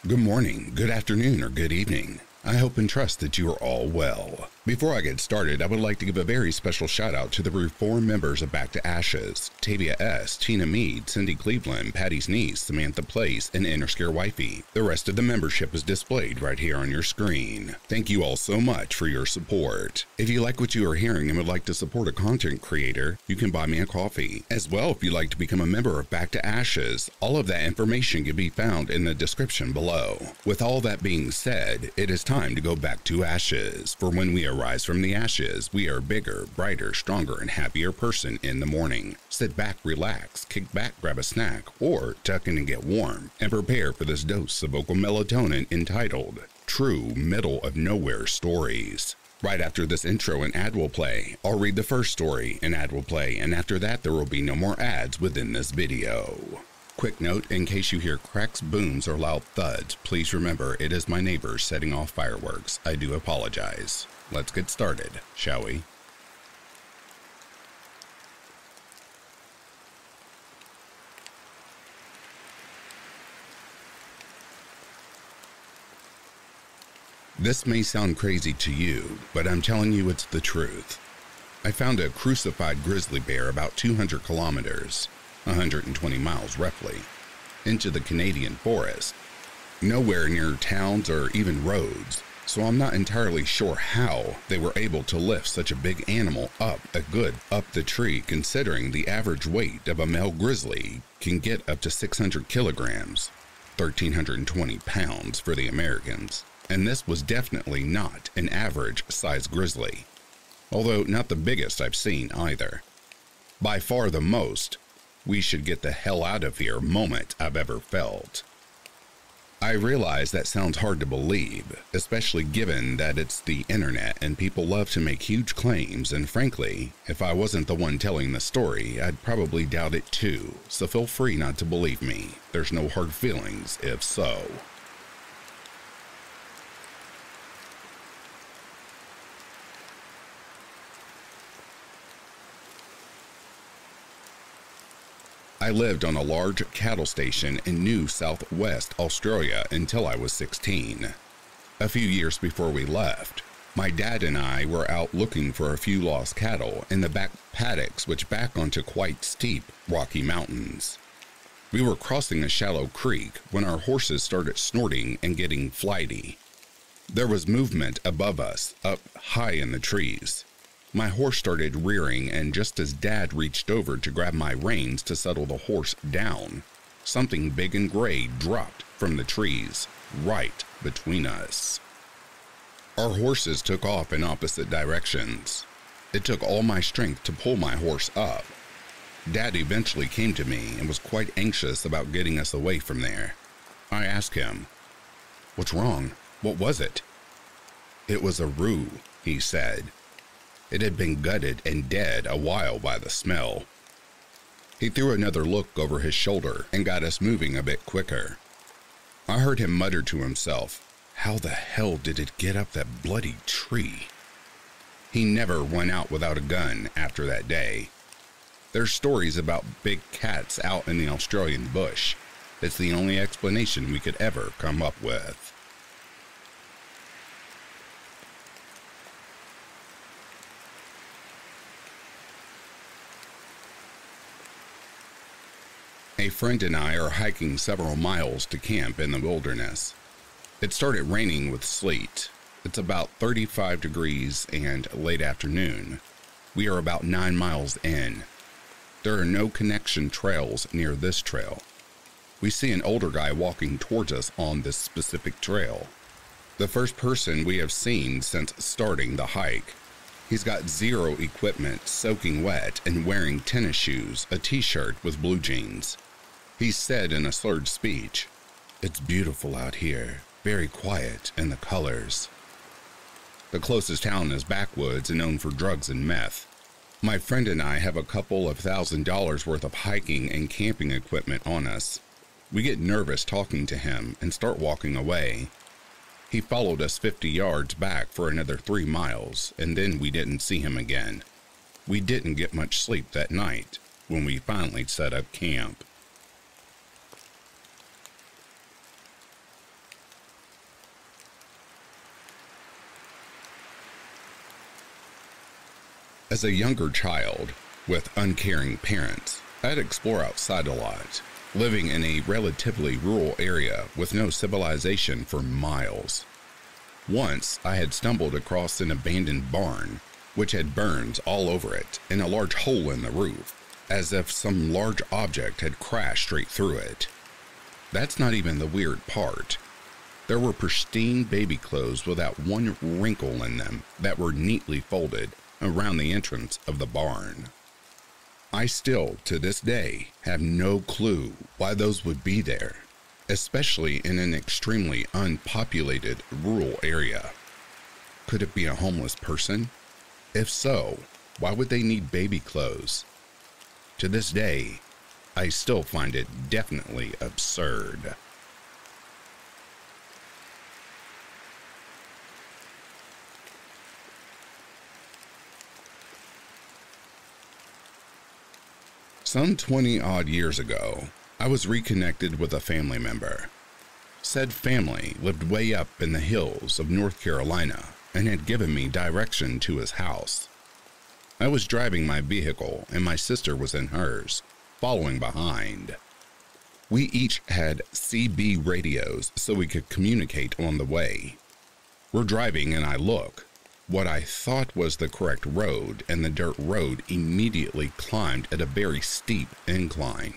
Good morning, good afternoon, or good evening. I hope and trust that you are all well. Before I get started, I would like to give a very special shout out to the reform members of Back to Ashes: Tavia S., Tina Mead, Cindy Cleveland, Patty's niece, Samantha Place, and Inner Scare Wifey. The rest of the membership is displayed right here on your screen. Thank you all so much for your support. If you like what you are hearing and would like to support a content creator, you can buy me a coffee. As well, if you'd like to become a member of Back to Ashes, all of that information can be found in the description below. With all that being said, it is time to go back to ashes, for when we arise from the ashes, we are bigger, brighter, stronger, and happier person in the morning. Sit back, relax, kick back, grab a snack, or tuck in and get warm, and prepare for this dose of vocal melatonin entitled True Middle of Nowhere Stories. Right after this intro, an ad will play. I'll read the first story, an ad will play, and after that there will be no more ads within this video. Quick note, in case you hear cracks, booms, or loud thuds, please remember it is my neighbors setting off fireworks. I do apologize. Let's get started, shall we? This may sound crazy to you, but I'm telling you it's the truth. I found a crucified grizzly bear about 200 kilometers, 120 miles roughly, into the Canadian forest. Nowhere near towns or even roads, so I'm not entirely sure how they were able to lift such a big animal up the tree, considering the average weight of a male grizzly can get up to 600 kilograms, 1,320 pounds for the Americans. And this was definitely not an average size grizzly, although not the biggest I've seen either. By far the most "we should get the hell out of here" moment I've ever felt. I realize that sounds hard to believe, especially given that it's the internet and people love to make huge claims, and frankly, if I wasn't the one telling the story, I'd probably doubt it too, so feel free not to believe me. There's no hard feelings if so. I lived on a large cattle station in New South West Australia until I was 16. A few years before we left, my dad and I were out looking for a few lost cattle in the back paddocks which back onto quite steep, rocky mountains. We were crossing a shallow creek when our horses started snorting and getting flighty. There was movement above us, up high in the trees. My horse started rearing, and just as Dad reached over to grab my reins to settle the horse down, something big and gray dropped from the trees right between us. Our horses took off in opposite directions. It took all my strength to pull my horse up. Dad eventually came to me and was quite anxious about getting us away from there. I asked him, "What's wrong? What was it?" "It was a roo," he said. It had been gutted and dead a while by the smell. He threw another look over his shoulder and got us moving a bit quicker. I heard him mutter to himself, "How the hell did it get up that bloody tree?" He never went out without a gun after that day. There's stories about big cats out in the Australian bush. It's the only explanation we could ever come up with. A friend and I are hiking several miles to camp in the wilderness. It started raining with sleet. It's about 35 degrees and late afternoon. We are about 9 miles in. There are no connection trails near this trail. We see an older guy walking towards us on this specific trail. The first person we have seen since starting the hike. He's got zero equipment, soaking wet, and wearing tennis shoes, a t-shirt with blue jeans. He said in a slurred speech, "It's beautiful out here, very quiet, and the colors." The closest town is backwoods and known for drugs and meth. My friend and I have a couple of $1,000s worth of hiking and camping equipment on us. We get nervous talking to him and start walking away. He followed us 50 yards back for another 3 miles, and then we didn't see him again. We didn't get much sleep that night when we finally set up camp. As a younger child, with uncaring parents, I'd explore outside a lot, living in a relatively rural area with no civilization for miles. Once, I had stumbled across an abandoned barn, which had burns all over it and a large hole in the roof, as if some large object had crashed straight through it. That's not even the weird part. There were pristine baby clothes without one wrinkle in them that were neatly folded around the entrance of the barn. I still, to this day, have no clue why those would be there, especially in an extremely unpopulated rural area. Could it be a homeless person? If so, why would they need baby clothes? To this day, I still find it definitely absurd. Some 20-odd years ago, I was reconnected with a family member. Said family lived way up in the hills of North Carolina and had given me direction to his house. I was driving my vehicle and my sister was in hers, following behind. We each had CB radios so we could communicate on the way. We're driving and I look. What I thought was the correct road, and the dirt road immediately climbed at a very steep incline.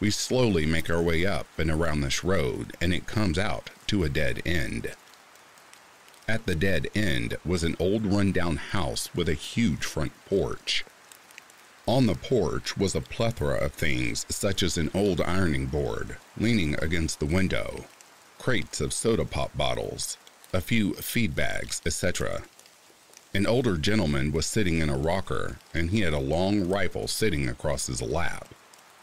We slowly make our way up and around this road, and it comes out to a dead end. At the dead end was an old rundown house with a huge front porch. On the porch was a plethora of things such as an old ironing board leaning against the window, crates of soda pop bottles, a few feed bags, etc. An older gentleman was sitting in a rocker, and he had a long rifle sitting across his lap.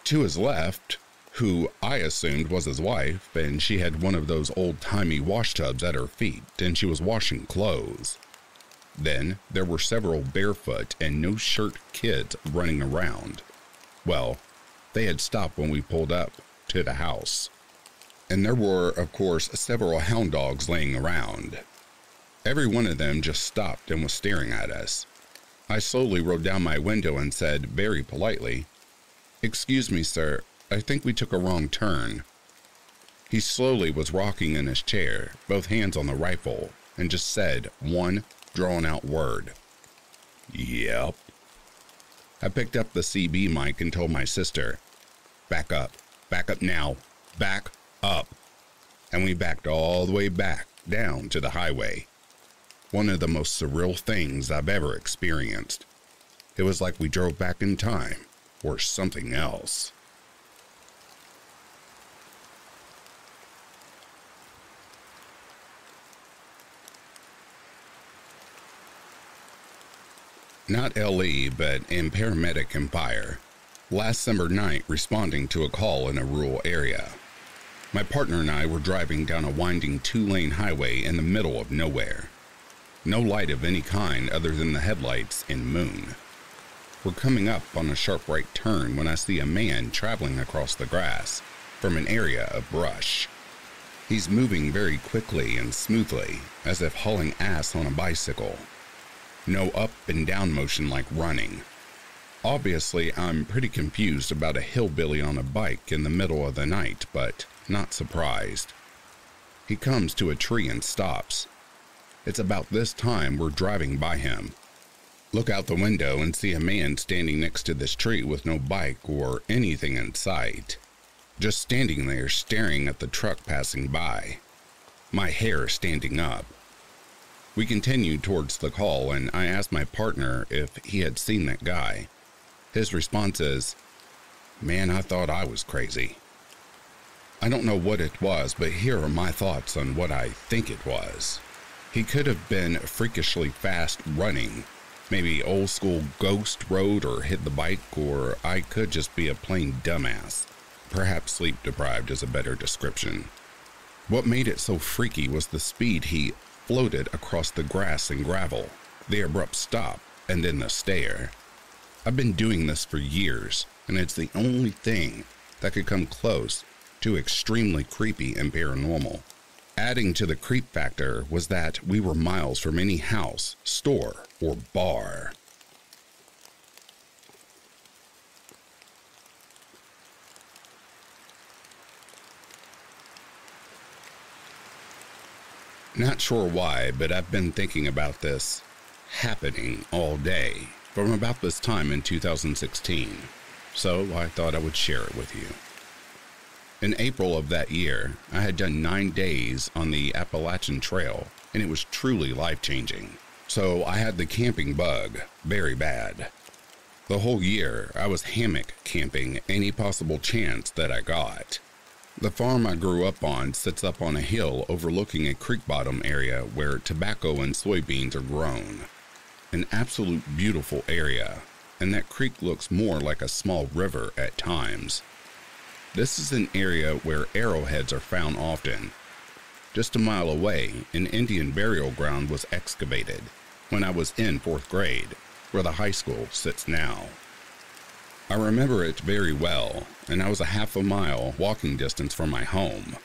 To his left, who I assumed was his wife, and she had one of those old-timey wash tubs at her feet, and she was washing clothes. Then there were several barefoot and no-shirt kids running around. Well, they had stopped when we pulled up to the house. And there were, of course, several hound dogs laying around. Every one of them just stopped and was staring at us. I slowly rolled down my window and said, very politely, "Excuse me, sir, I think we took a wrong turn." He slowly was rocking in his chair, both hands on the rifle, and just said one drawn-out word. "Yep." I picked up the CB mic and told my sister, back up now, back up." And we backed all the way back down to the highway. One of the most surreal things I've ever experienced. It was like we drove back in time, or something else. Not LE, but in paramedic and fire. Last summer night, responding to a call in a rural area. My partner and I were driving down a winding 2-lane highway in the middle of nowhere. No light of any kind other than the headlights and moon. We're coming up on a sharp right turn when I see a man traveling across the grass from an area of brush. He's moving very quickly and smoothly, as if hauling ass on a bicycle. No up and down motion like running. Obviously, I'm pretty confused about a hillbilly on a bike in the middle of the night, but not surprised. He comes to a tree and stops. It's about this time we're driving by him. Look out the window and see a man standing next to this tree with no bike or anything in sight. Just standing there staring at the truck passing by. My hair standing up. We continued towards the call and I asked my partner if he had seen that guy. His response is, "Man, I thought I was crazy." I don't know what it was, but here are my thoughts on what I think it was. He could have been freakishly fast running, maybe old school ghost road or hit the bike, or I could just be a plain dumbass. Perhaps sleep deprived is a better description. What made it so freaky was the speed he floated across the grass and gravel, the abrupt stop, and then the stare. I've been doing this for years, and it's the only thing that could come close to extremely creepy and paranormal. Adding to the creep factor was that we were miles from any house, store, or bar. Not sure why, but I've been thinking about this happening all day from about this time in 2016, so I thought I would share it with you. In April of that year, I had done 9 days on the Appalachian Trail, and it was truly life-changing. So I had the camping bug very bad. The whole year, I was hammock camping any possible chance that I got. The farm I grew up on sits up on a hill overlooking a creek bottom area where tobacco and soybeans are grown. An absolute beautiful area, and that creek looks more like a small river at times. This is an area where arrowheads are found often. Just a mile away, an Indian burial ground was excavated when I was in 4th grade, where the high school sits now. I remember it very well, and I was a half a mile walking distance from my home.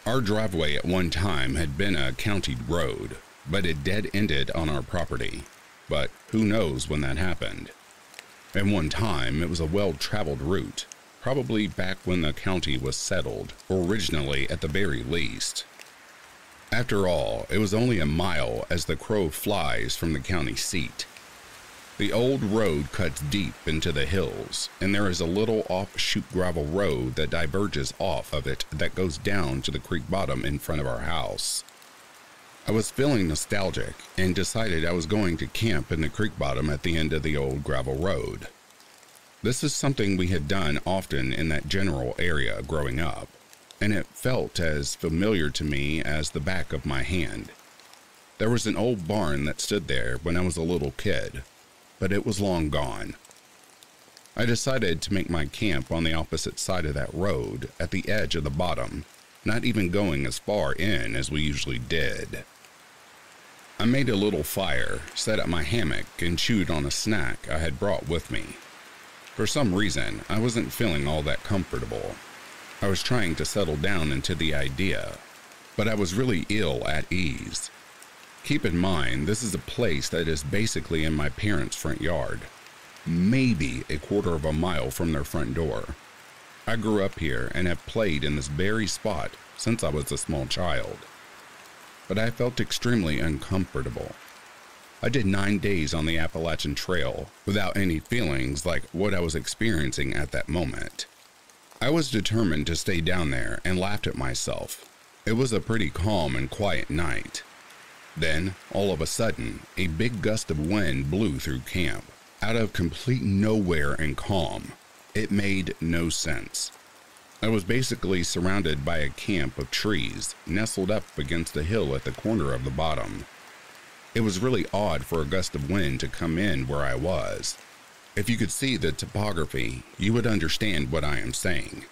Our driveway at one time had been a county road, but it dead-ended on our property. But who knows when that happened. At one time, it was a well-traveled route, probably back when the county was settled, originally at the very least. After all, it was only a mile as the crow flies from the county seat. The old road cuts deep into the hills, and there is a little offshoot gravel road that diverges off of it that goes down to the creek bottom in front of our house. I was feeling nostalgic and decided I was going to camp in the creek bottom at the end of the old gravel road. This is something we had done often in that general area growing up, and it felt as familiar to me as the back of my hand. There was an old barn that stood there when I was a little kid, but it was long gone. I decided to make my camp on the opposite side of that road at the edge of the bottom, not even going as far in as we usually did. I made a little fire, set up my hammock, and chewed on a snack I had brought with me. For some reason, I wasn't feeling all that comfortable. I was trying to settle down into the idea, but I was really ill at ease. Keep in mind, this is a place that is basically in my parents' front yard, maybe a quarter of a mile from their front door. I grew up here and have played in this very spot since I was a small child. But I felt extremely uncomfortable. I did 9 days on the Appalachian Trail without any feelings like what I was experiencing at that moment. I was determined to stay down there and laughed at myself. It was a pretty calm and quiet night. Then, all of a sudden, a big gust of wind blew through camp, out of complete nowhere and calm. It made no sense. I was basically surrounded by a camp of trees nestled up against a hill at the corner of the bottom. It was really odd for a gust of wind to come in where I was. If you could see the topography, you would understand what I am saying.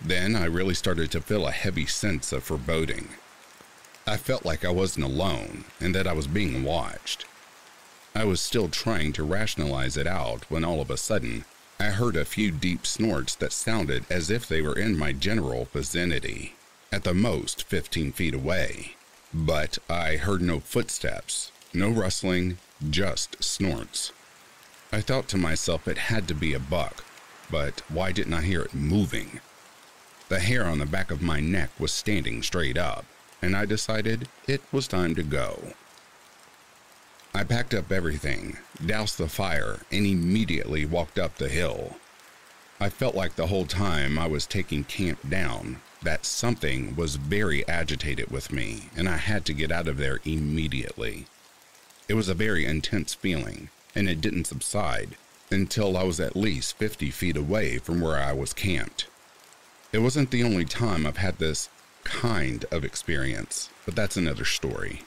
Then I really started to feel a heavy sense of foreboding. I felt like I wasn't alone and that I was being watched. I was still trying to rationalize it out when all of a sudden, I heard a few deep snorts that sounded as if they were in my general vicinity, at the most 15 feet away. But I heard no footsteps, no rustling, just snorts. I thought to myself it had to be a buck, but why didn't I hear it moving? The hair on the back of my neck was standing straight up, and I decided it was time to go. I packed up everything, doused the fire, and immediately walked up the hill. I felt like the whole time I was taking camp down, that something was very agitated with me, and I had to get out of there immediately. It was a very intense feeling, and it didn't subside until I was at least 50 feet away from where I was camped. It wasn't the only time I've had this kind of experience, but that's another story.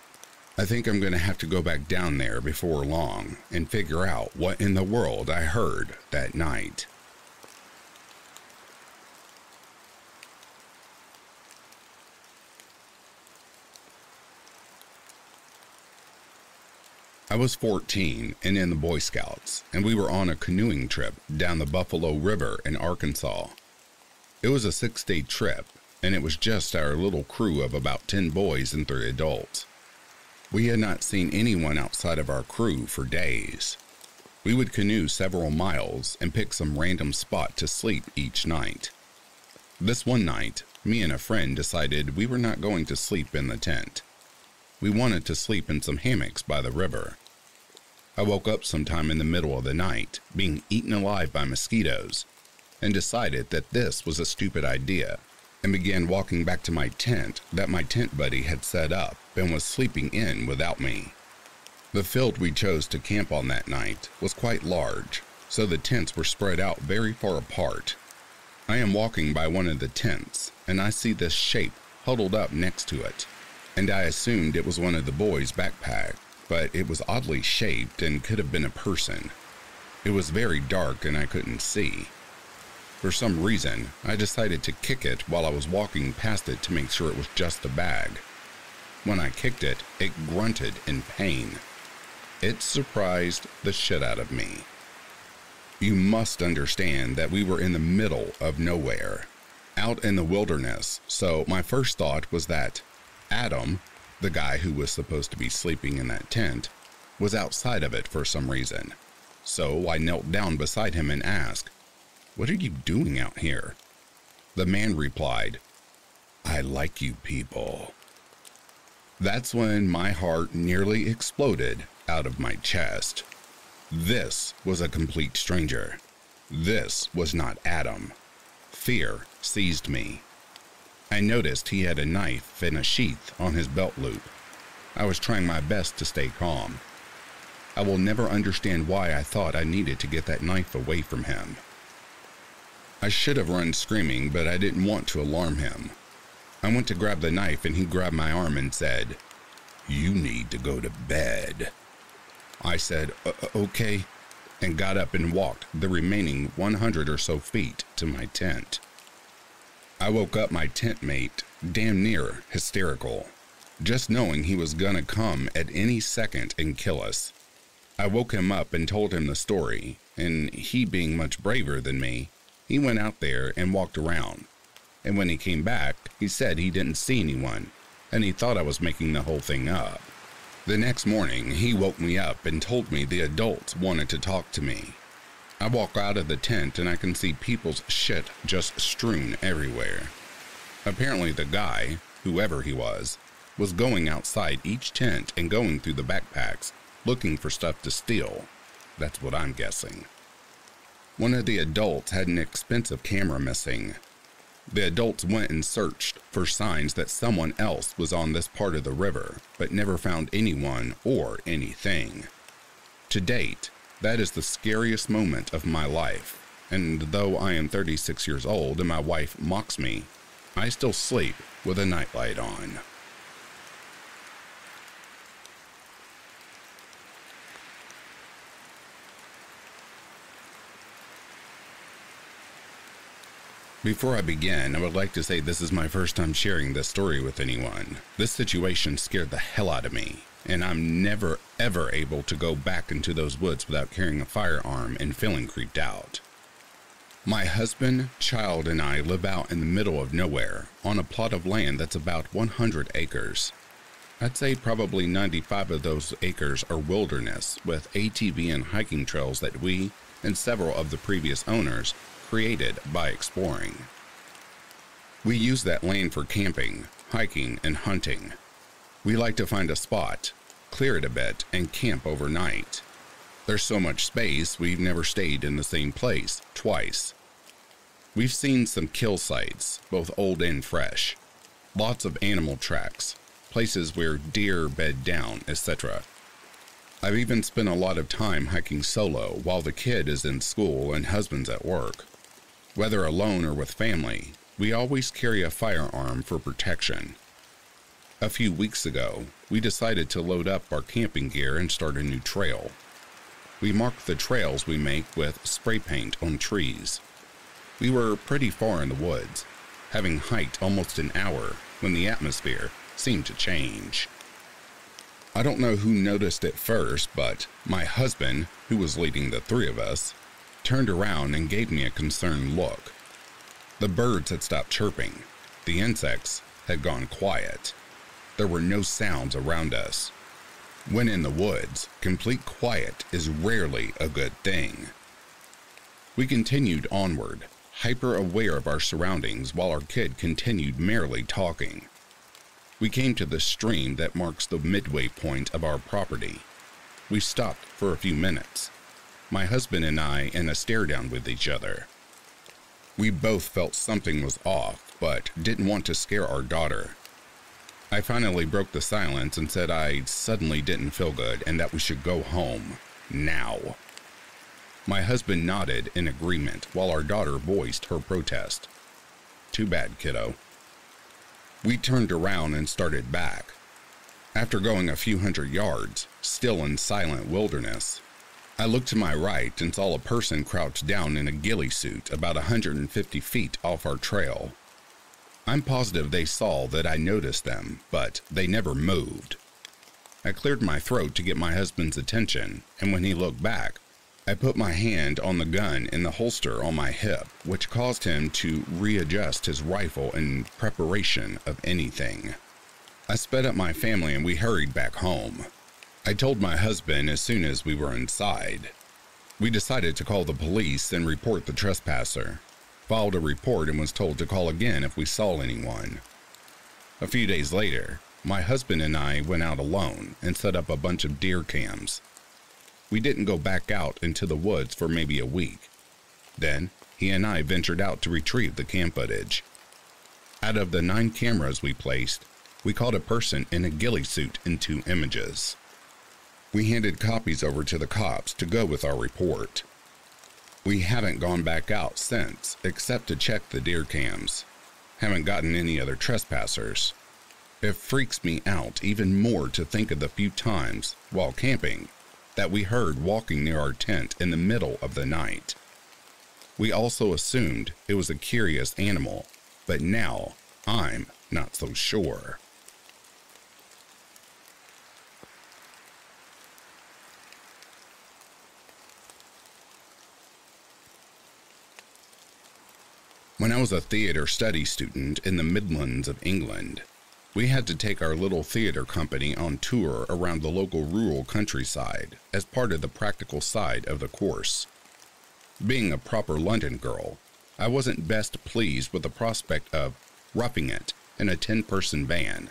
I think I'm going to have to go back down there before long and figure out what in the world I heard that night. I was 14 and in the Boy Scouts, and we were on a canoeing trip down the Buffalo River in Arkansas. It was a 6-day trip, and it was just our little crew of about 10 boys and 3 adults. We had not seen anyone outside of our crew for days. We would canoe several miles and pick some random spot to sleep each night. This one night, me and a friend decided we were not going to sleep in the tent. We wanted to sleep in some hammocks by the river. I woke up sometime in the middle of the night, being eaten alive by mosquitoes, and decided that this was a stupid idea, and began walking back to my tent that my tent buddy had set up and was sleeping in without me. The field we chose to camp on that night was quite large, so the tents were spread out very far apart. I am walking by one of the tents, and I see this shape huddled up next to it, and I assumed it was one of the boys' backpack, but it was oddly shaped and could have been a person. It was very dark and I couldn't see. For some reason, I decided to kick it while I was walking past it to make sure it was just a bag. When I kicked it, it grunted in pain. It surprised the shit out of me. You must understand that we were in the middle of nowhere, out in the wilderness, so my first thought was that Adam, the guy who was supposed to be sleeping in that tent, was outside of it for some reason. So I knelt down beside him and asked, "What are you doing out here?" The man replied, "I like you people." That's when my heart nearly exploded out of my chest. This was a complete stranger. This was not Adam. Fear seized me. I noticed he had a knife in a sheath on his belt loop. I was trying my best to stay calm. I will never understand why I thought I needed to get that knife away from him. I should have run screaming, but I didn't want to alarm him. I went to grab the knife and he grabbed my arm and said, "You need to go to bed." I said, "Okay," and got up and walked the remaining 100 or so feet to my tent. I woke up my tent mate damn near hysterical, just knowing he was gonna come at any second and kill us. I woke him up and told him the story, and he being much braver than me, he went out there and walked around, and when he came back, he said he didn't see anyone, and he thought I was making the whole thing up. The next morning, he woke me up and told me the adults wanted to talk to me. I walk out of the tent and I can see people's shit just strewn everywhere. Apparently the guy, whoever he was going outside each tent and going through the backpacks, looking for stuff to steal. That's what I'm guessing. One of the adults had an expensive camera missing. The adults went and searched for signs that someone else was on this part of the river, but never found anyone or anything. To date, that is the scariest moment of my life, and though I am 36 years old and my wife mocks me, I still sleep with a nightlight on. Before I begin, I would like to say this is my first time sharing this story with anyone. This situation scared the hell out of me, and I'm never ever able to go back into those woods without carrying a firearm and feeling creeped out. My husband, child, and I live out in the middle of nowhere on a plot of land that's about 100 acres. I'd say probably 95 of those acres are wilderness with ATV and hiking trails that we and several of the previous owners created by exploring. We use that land for camping, hiking, and hunting. We like to find a spot, clear it a bit, and camp overnight. There's so much space, we've never stayed in the same place twice. We've seen some kill sites, both old and fresh. Lots of animal tracks, places where deer bed down, etc. I've even spent a lot of time hiking solo while the kid is in school and husband's at work. Whether alone or with family, we always carry a firearm for protection. A few weeks ago, we decided to load up our camping gear and start a new trail. We marked the trails we make with spray paint on trees. We were pretty far in the woods, having hiked almost an hour when the atmosphere seemed to change. I don't know who noticed it first, but my husband, who was leading the three of us, turned around and gave me a concerned look. The birds had stopped chirping. The insects had gone quiet. There were no sounds around us. When in the woods, complete quiet is rarely a good thing. We continued onward, hyper aware of our surroundings while our kid continued merrily talking. We came to the stream that marks the midway point of our property. We stopped for a few minutes, my husband and I in a stare down with each other. We both felt something was off, but didn't want to scare our daughter. I finally broke the silence and said I suddenly didn't feel good and that we should go home, now. My husband nodded in agreement while our daughter voiced her protest. Too bad, kiddo. We turned around and started back. After going a few hundred yards, still in silent wilderness, I looked to my right and saw a person crouched down in a ghillie suit about 150 feet off our trail. I'm positive they saw that I noticed them, but they never moved. I cleared my throat to get my husband's attention, and when he looked back, I put my hand on the gun in the holster on my hip, which caused him to readjust his rifle in preparation of anything. I sped up my family and we hurried back home. I told my husband as soon as we were inside. We decided to call the police and report the trespasser, filed a report and was told to call again if we saw anyone. A few days later, my husband and I went out alone and set up a bunch of deer cams. We didn't go back out into the woods for maybe a week. Then, he and I ventured out to retrieve the cam footage. Out of the 9 cameras we placed, we caught a person in a ghillie suit in 2 images. We handed copies over to the cops to go with our report. We haven't gone back out since, except to check the deer cams. Haven't gotten any other trespassers. It freaks me out even more to think of the few times, while camping, that we heard walking near our tent in the middle of the night. We also assumed it was a curious animal, but now I'm not so sure. When I was a theater study student in the Midlands of England, we had to take our little theater company on tour around the local rural countryside as part of the practical side of the course. Being a proper London girl, I wasn't best pleased with the prospect of roughing it in a 10-person van.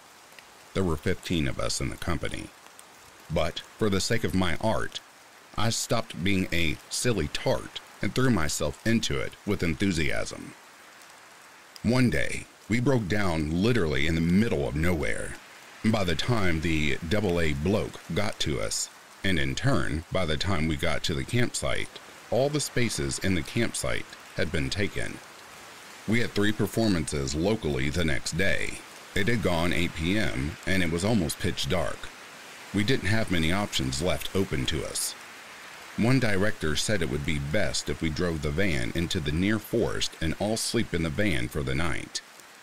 There were 15 of us in the company. But for the sake of my art, I stopped being a silly tart and threw myself into it with enthusiasm. One day, we broke down literally in the middle of nowhere. By the time the AA bloke got to us, and in turn, by the time we got to the campsite, all the spaces in the campsite had been taken. We had 3 performances locally the next day. It had gone 8 p.m. and it was almost pitch dark. We didn't have many options left open to us. One director said it would be best if we drove the van into the near forest and all sleep in the van for the night.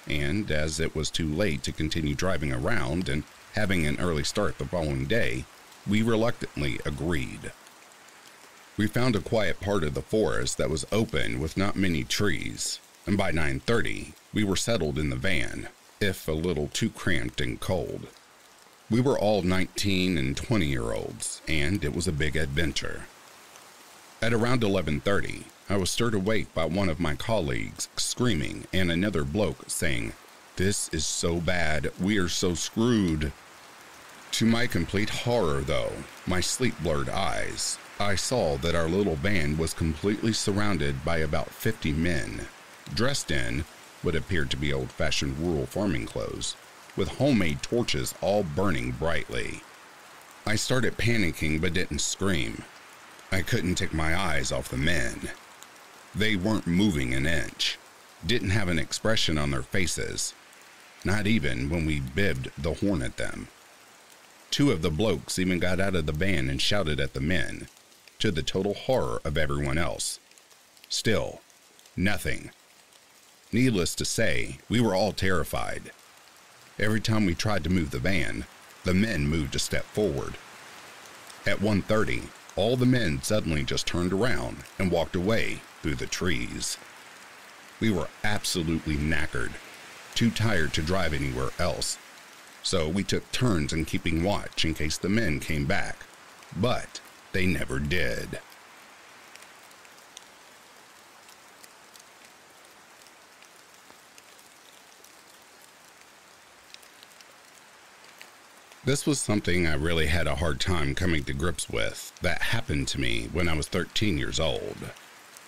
And as it was too late to continue driving around and having an early start the following day, we reluctantly agreed. We found a quiet part of the forest that was open with not many trees, and by 9:30, we were settled in the van, if a little too cramped and cold. We were all 19 and 20-year-olds, and it was a big adventure. At around 11:30, I was stirred awake by one of my colleagues screaming and another bloke saying, "This is so bad, we are so screwed." To my complete horror though, my sleep-blurred eyes, I saw that our little band was completely surrounded by about 50 men, dressed in what appeared to be old-fashioned rural farming clothes, with homemade torches all burning brightly. I started panicking but didn't scream. I couldn't take my eyes off the men. They weren't moving an inch, didn't have an expression on their faces, not even when we bibbed the horn at them. 2 of the blokes even got out of the van and shouted at the men, to the total horror of everyone else. Still, nothing. Needless to say, we were all terrified. Every time we tried to move the van, the men moved a step forward. At 1:30, all the men suddenly just turned around and walked away through the trees. We were absolutely knackered, too tired to drive anywhere else, so we took turns in keeping watch in case the men came back, but they never did. This was something I really had a hard time coming to grips with that happened to me when I was 13 years old.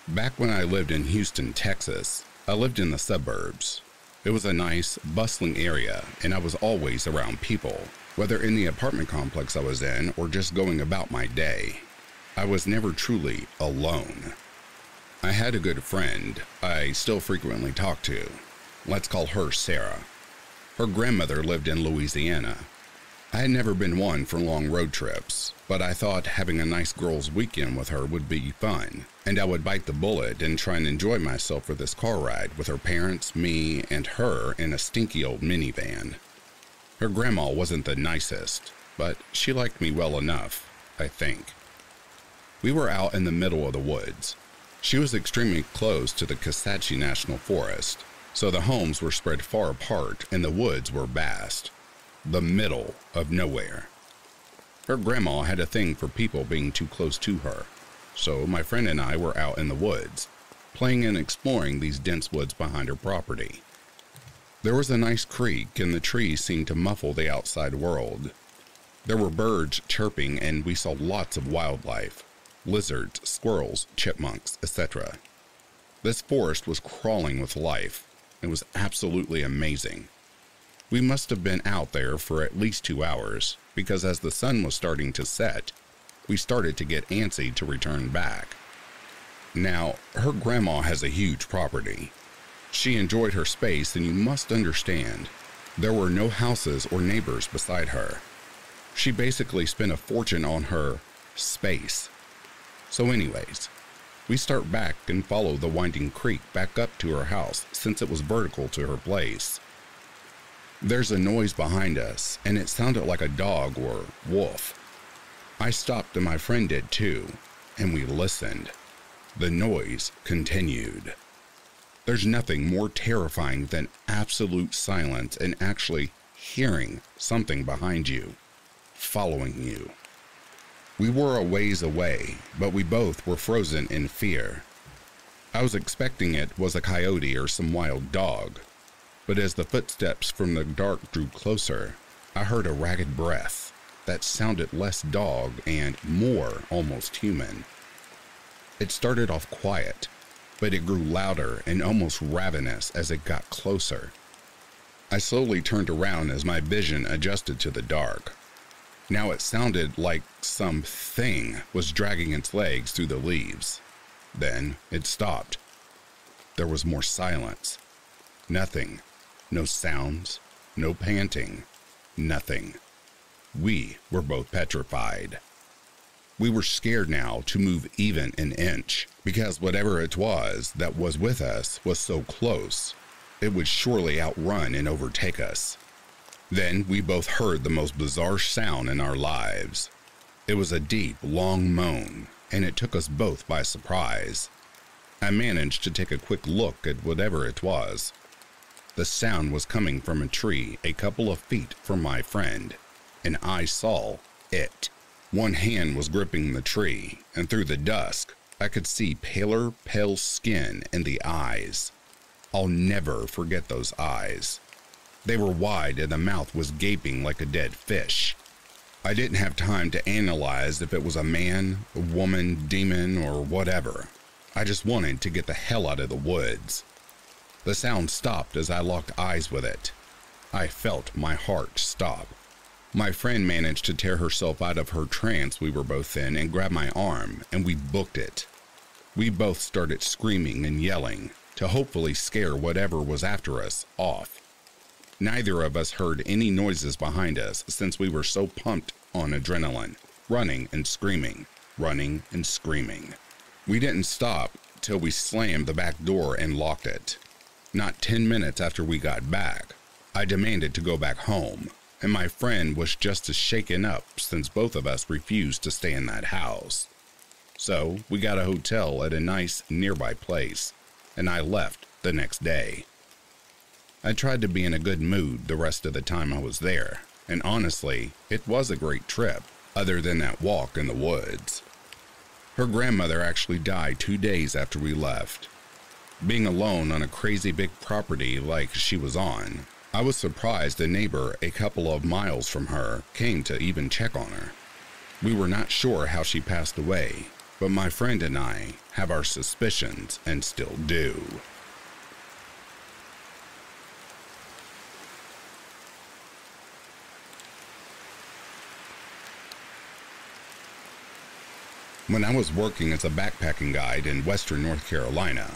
Back when I lived in Houston, Texas, I lived in the suburbs. It was a nice, bustling area, and I was always around people, whether in the apartment complex I was in or just going about my day. I was never truly alone. I had a good friend I still frequently talk to. Let's call her Sarah. Her grandmother lived in Louisiana. I had never been one for long road trips, but I thought having a nice girls' weekend with her would be fun, and I would bite the bullet and try and enjoy myself for this car ride with her parents, me, and her in a stinky old minivan. Her grandma wasn't the nicest, but she liked me well enough, I think. We were out in the middle of the woods. She was extremely close to the Kisatchie National Forest, so the homes were spread far apart and the woods were vast. The middle of nowhere. Her grandma had a thing for people being too close to her, so my friend and I were out in the woods, playing and exploring these dense woods behind her property. There was a nice creek, and the trees seemed to muffle the outside world. There were birds chirping, and we saw lots of wildlife, lizards, squirrels, chipmunks, etc. This forest was crawling with life. It was absolutely amazing. We must have been out there for at least 2 hours, because as the sun was starting to set, we started to get antsy to return back. Now, her grandma has a huge property. She enjoyed her space, and you must understand, there were no houses or neighbors beside her. She basically spent a fortune on her space. So anyways, we start back and follow the winding creek back up to her house since it was vertical to her place. There's a noise behind us, and it sounded like a dog or wolf. I stopped and my friend did too, and we listened. The noise continued. There's nothing more terrifying than absolute silence and actually hearing something behind you, following you. We were a ways away, but we both were frozen in fear. I was expecting it was a coyote or some wild dog. But as the footsteps from the dark drew closer, I heard a ragged breath that sounded less dog and more almost human. It started off quiet, but it grew louder and almost ravenous as it got closer. I slowly turned around as my vision adjusted to the dark. Now it sounded like something was dragging its legs through the leaves. Then it stopped. There was more silence. Nothing. No sounds, no panting, nothing. We were both petrified. We were scared now to move even an inch, because whatever it was that was with us was so close, it would surely outrun and overtake us. Then we both heard the most bizarre sound in our lives. It was a deep, long moan, and it took us both by surprise. I managed to take a quick look at whatever it was. The sound was coming from a tree a couple of feet from my friend, and I saw it. One hand was gripping the tree, and through the dusk, I could see pale skin in the eyes. I'll never forget those eyes. They were wide and the mouth was gaping like a dead fish. I didn't have time to analyze if it was a man, a woman, demon, or whatever. I just wanted to get the hell out of the woods. The sound stopped as I locked eyes with it. I felt my heart stop. My friend managed to tear herself out of her trance we were both in and grab my arm, and we booked it. We both started screaming and yelling to hopefully scare whatever was after us off. Neither of us heard any noises behind us since we were so pumped on adrenaline, running and screaming, running and screaming. We didn't stop till we slammed the back door and locked it. Not 10 minutes after we got back, I demanded to go back home, and my friend was just as shaken up since both of us refused to stay in that house. So we got a hotel at a nice nearby place, and I left the next day. I tried to be in a good mood the rest of the time I was there, and honestly, it was a great trip, other than that walk in the woods. Her grandmother actually died 2 days after we left. Being alone on a crazy big property like she was on, I was surprised a neighbor a couple of miles from her came to even check on her. We were not sure how she passed away, but my friend and I have our suspicions and still do. When I was working as a backpacking guide in western North Carolina,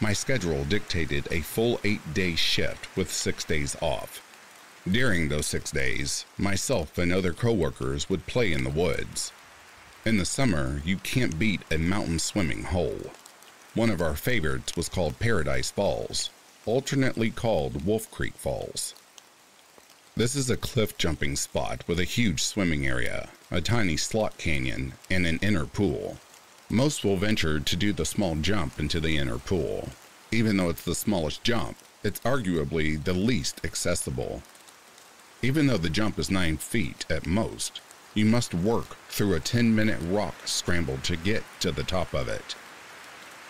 my schedule dictated a full 8-day shift with 6 days off. During those 6 days, myself and other coworkers would play in the woods. In the summer, you can't beat a mountain swimming hole. One of our favorites was called Paradise Falls, alternately called Wolf Creek Falls. This is a cliff jumping spot with a huge swimming area, a tiny slot canyon, and an inner pool. Most will venture to do the small jump into the inner pool. Even though it's the smallest jump, it's arguably the least accessible. Even though the jump is 9 feet at most, you must work through a 10-minute rock scramble to get to the top of it.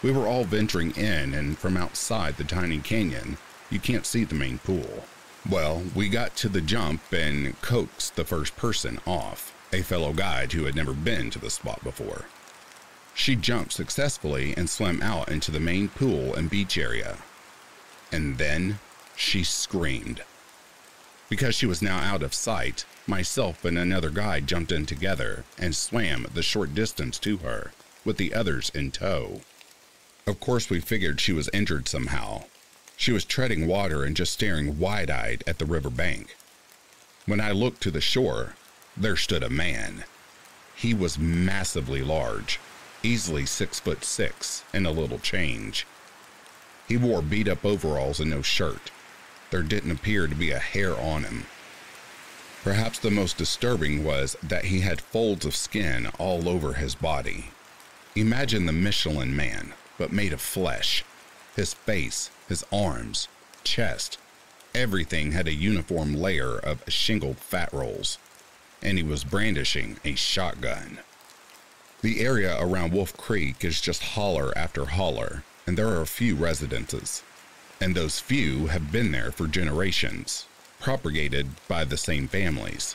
We were all venturing in, and from outside the tiny canyon, you can't see the main pool. Well, we got to the jump and coaxed the first person off, a fellow guide who had never been to the spot before. She jumped successfully and swam out into the main pool and beach area. And then she screamed. Because she was now out of sight, myself and another guide jumped in together and swam the short distance to her, with the others in tow. Of course, we figured she was injured somehow. She was treading water and just staring wide-eyed at the river bank. When I looked to the shore, there stood a man. He was massively large, easily 6'6" and a little change. He wore beat-up overalls and no shirt. There didn't appear to be a hair on him. Perhaps the most disturbing was that he had folds of skin all over his body. Imagine the Michelin Man, but made of flesh. His face, his arms, chest, everything had a uniform layer of shingled fat rolls, and he was brandishing a shotgun. The area around Wolf Creek is just holler after holler, and there are a few residences, and those few have been there for generations, propagated by the same families.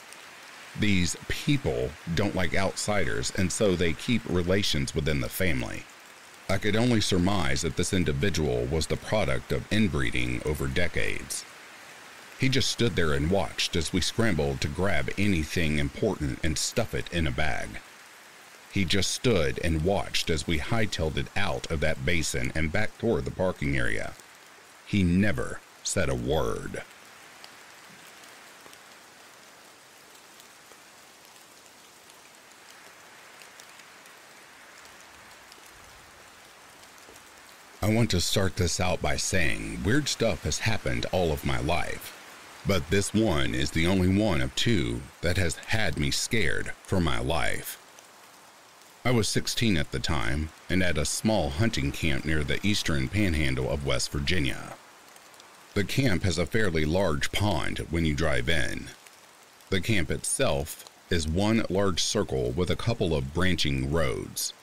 These people don't like outsiders, and so they keep relations within the family. I could only surmise that this individual was the product of inbreeding over decades. He just stood there and watched as we scrambled to grab anything important and stuff it in a bag. He just stood and watched as we hightailed it out of that basin and back toward the parking area. He never said a word. I want to start this out by saying weird stuff has happened all of my life, but this one is the only one of two that has had me scared for my life. I was 16 at the time and at a small hunting camp near the eastern panhandle of West Virginia. The camp has a fairly large pond when you drive in. The camp itself is one large circle with a couple of branching roads.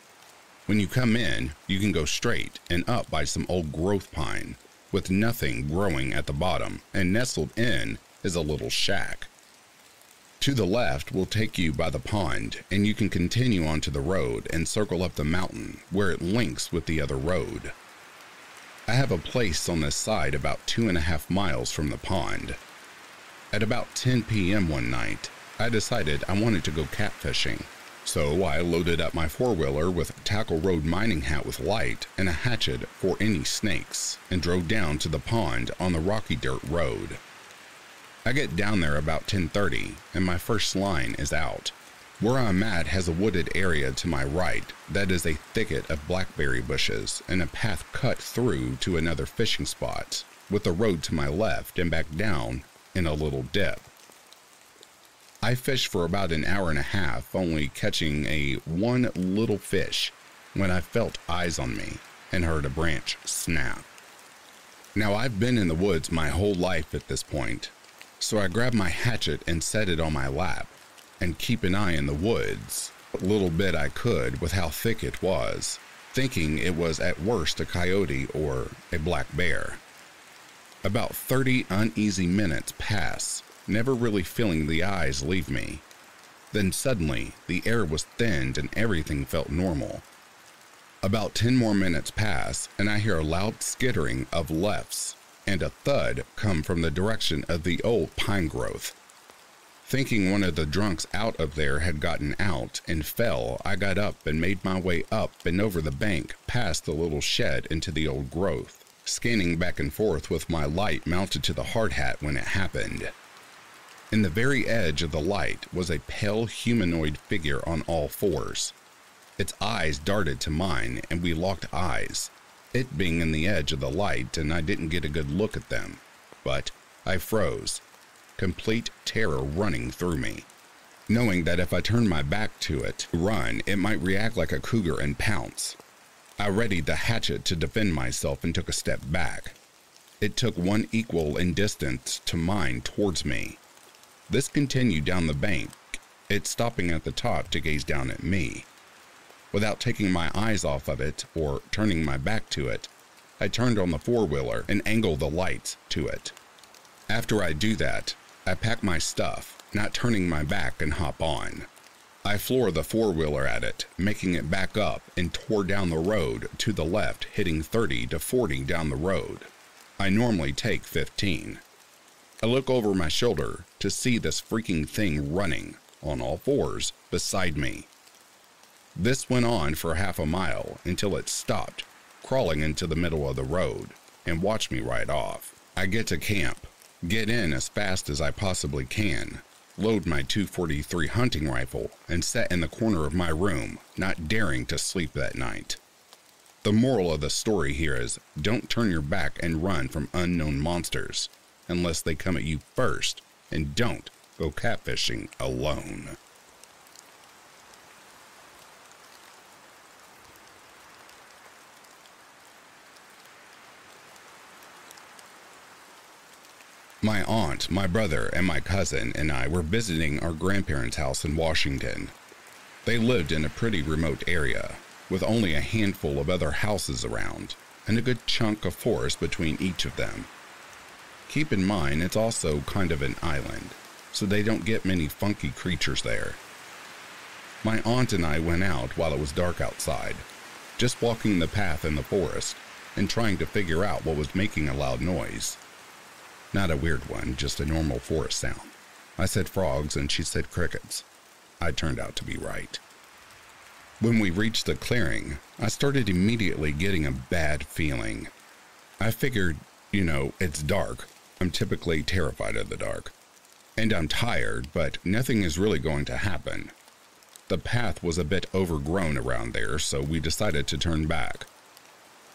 When you come in, you can go straight and up by some old growth pine, with nothing growing at the bottom, and nestled in is a little shack. To the left will take you by the pond, and you can continue onto the road and circle up the mountain where it links with the other road. I have a place on this side about 2.5 miles from the pond. At about 10 p.m. one night, I decided I wanted to go catfishing. So I loaded up my four-wheeler with Tackle Road mining hat with light and a hatchet for any snakes and drove down to the pond on the rocky dirt road. I get down there about 10:30 and my first line is out. Where I'm at has a wooded area to my right that is a thicket of blackberry bushes and a path cut through to another fishing spot, with the road to my left and back down in a little dip. I fished for about an hour and a half, only catching one little fish when I felt eyes on me and heard a branch snap. Now, I've been in the woods my whole life at this point, so I grabbed my hatchet and set it on my lap and keep an eye in the woods, what little bit I could with how thick it was, thinking it was at worst a coyote or a black bear. About 30 uneasy minutes pass, never really feeling the eyes leave me. Then suddenly, the air was thinned and everything felt normal. About 10 more minutes pass, and I hear a loud skittering of lefts and a thud come from the direction of the old pine growth. Thinking one of the drunks out of there had gotten out and fell, I got up and made my way up and over the bank past the little shed into the old growth, scanning back and forth with my light mounted to the hard hat when it happened. In the very edge of the light was a pale humanoid figure on all fours. Its eyes darted to mine and we locked eyes, it being in the edge of the light and I didn't get a good look at them, but I froze, complete terror running through me, knowing that if I turned my back to it, run, it might react like a cougar and pounce. I readied the hatchet to defend myself and took a step back. It took one equal in distance to mine towards me. This continued down the bank, it stopping at the top to gaze down at me. Without taking my eyes off of it or turning my back to it, I turned on the four-wheeler and angled the lights to it. After I do that, I pack my stuff, not turning my back, and hop on. I floor the four-wheeler at it, making it back up and tore down the road to the left, hitting 30 to 40 down the road. I normally take 15. I look over my shoulder to see this freaking thing running, on all fours, beside me. This went on for half a mile until it stopped, crawling into the middle of the road, and watched me ride off. I get to camp, get in as fast as I possibly can, load my .243 hunting rifle, and sit in the corner of my room, not daring to sleep that night. The moral of the story here is, don't turn your back and run from unknown monsters, unless they come at you first, and don't go catfishing alone. My aunt, my brother, and my cousin and I were visiting our grandparents' house in Washington. They lived in a pretty remote area, with only a handful of other houses around, and a good chunk of forest between each of them. Keep in mind it's also kind of an island, so they don't get many funky creatures there. My aunt and I went out while it was dark outside, just walking the path in the forest, and trying to figure out what was making a loud noise. Not a weird one, just a normal forest sound. I said frogs and she said crickets. I turned out to be right. When we reached the clearing, I started immediately getting a bad feeling. I figured, it's dark. I'm typically terrified of the dark. And I'm tired, but nothing is really going to happen. The path was a bit overgrown around there, so we decided to turn back.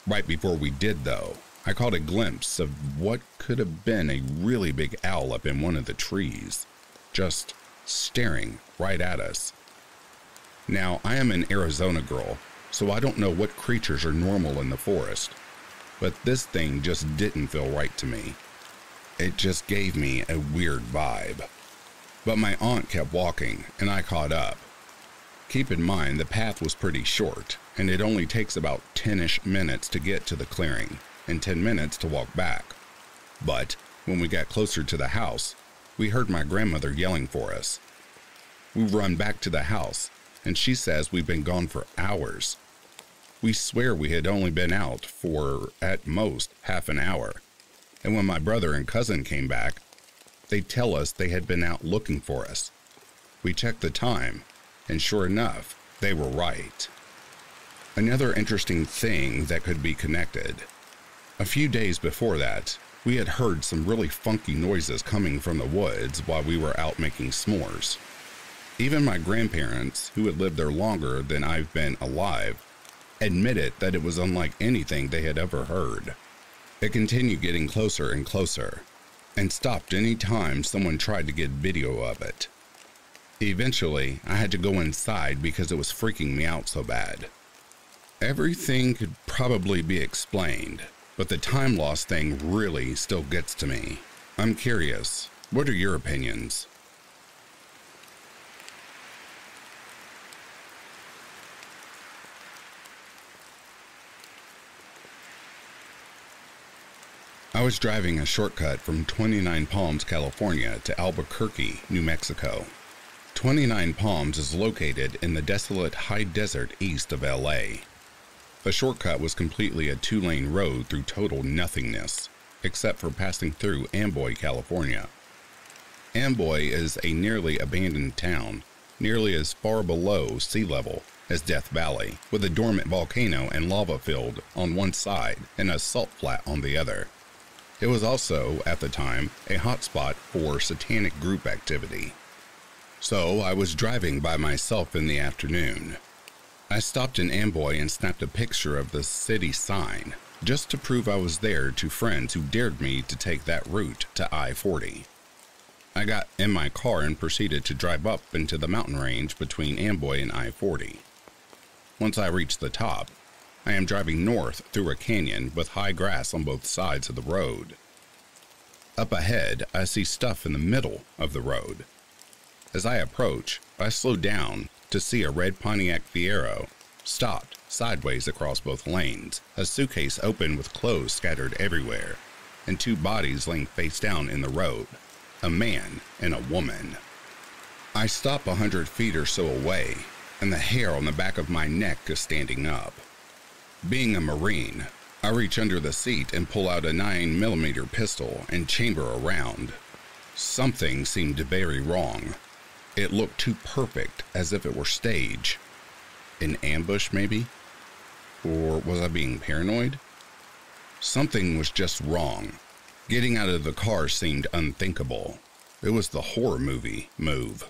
Right before we did, though, I caught a glimpse of what could have been a really big owl up in one of the trees, just staring right at us. Now, I am an Arizona girl, so I don't know what creatures are normal in the forest, but this thing just didn't feel right to me. It just gave me a weird vibe. But my aunt kept walking, and I caught up. Keep in mind the path was pretty short, and it only takes about 10-ish minutes to get to the clearing, and 10 minutes to walk back. But when we got closer to the house, we heard my grandmother yelling for us. We run back to the house, and she says we've been gone for hours. We swear we had only been out for, at most, half an hour. And when my brother and cousin came back, they tell us they had been out looking for us. We checked the time, and sure enough, they were right. Another interesting thing that could be connected. A few days before that, we had heard some really funky noises coming from the woods while we were out making s'mores. Even my grandparents, who had lived there longer than I've been alive, admitted that it was unlike anything they had ever heard. It continued getting closer and closer, and stopped any time someone tried to get video of it. Eventually, I had to go inside because it was freaking me out so bad. Everything could probably be explained, but the time loss thing really still gets to me. I'm curious, what are your opinions? I was driving a shortcut from 29 Palms, California to Albuquerque, New Mexico. 29 Palms is located in the desolate high desert east of LA. The shortcut was completely a two-lane road through total nothingness, except for passing through Amboy, California. Amboy is a nearly abandoned town, nearly as far below sea level as Death Valley, with a dormant volcano and lava field on one side and a salt flat on the other. It was also, at the time, a hotspot for satanic group activity. So I was driving by myself in the afternoon. I stopped in Amboy and snapped a picture of the city sign, just to prove I was there to friends who dared me to take that route to I-40. I got in my car and proceeded to drive up into the mountain range between Amboy and I-40. Once I reached the top, I am driving north through a canyon with high grass on both sides of the road. Up ahead, I see stuff in the middle of the road. As I approach, I slow down to see a red Pontiac Fiero stopped sideways across both lanes, a suitcase open with clothes scattered everywhere, and two bodies laying face down in the road, a man and a woman. I stop 100 feet or so away, and the hair on the back of my neck is standing up. Being a Marine, I reach under the seat and pull out a 9mm pistol and chamber around. Something seemed very wrong. It looked too perfect, as if it were stage. An ambush, maybe? Or was I being paranoid? Something was just wrong. Getting out of the car seemed unthinkable. It was the horror movie move.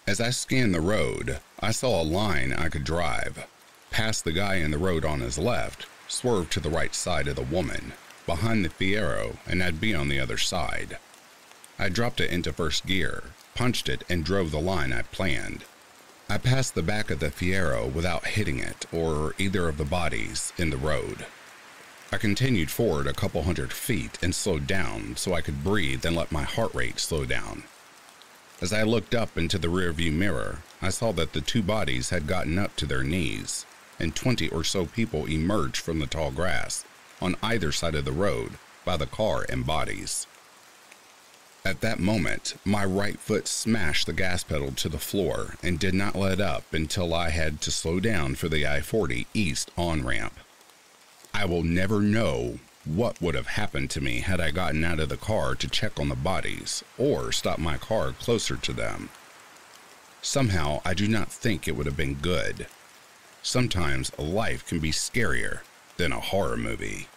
As I scanned the road, I saw a line I could drive, past the guy in the road on his left, swerve to the right side of the woman, behind the Fiero, and I'd be on the other side. I dropped it into first gear, punched it, and drove the line I planned. I passed the back of the Fiero without hitting it or either of the bodies in the road. I continued forward a couple 100 feet and slowed down so I could breathe and let my heart rate slow down. As I looked up into the rearview mirror, I saw that the two bodies had gotten up to their knees, and 20 or so people emerged from the tall grass on either side of the road by the car and bodies. At that moment, my right foot smashed the gas pedal to the floor and did not let up until I had to slow down for the I-40 East on-ramp. I will never know what would have happened to me had I gotten out of the car to check on the bodies or stopped my car closer to them. Somehow, I do not think it would have been good. Sometimes life can be scarier than a horror movie.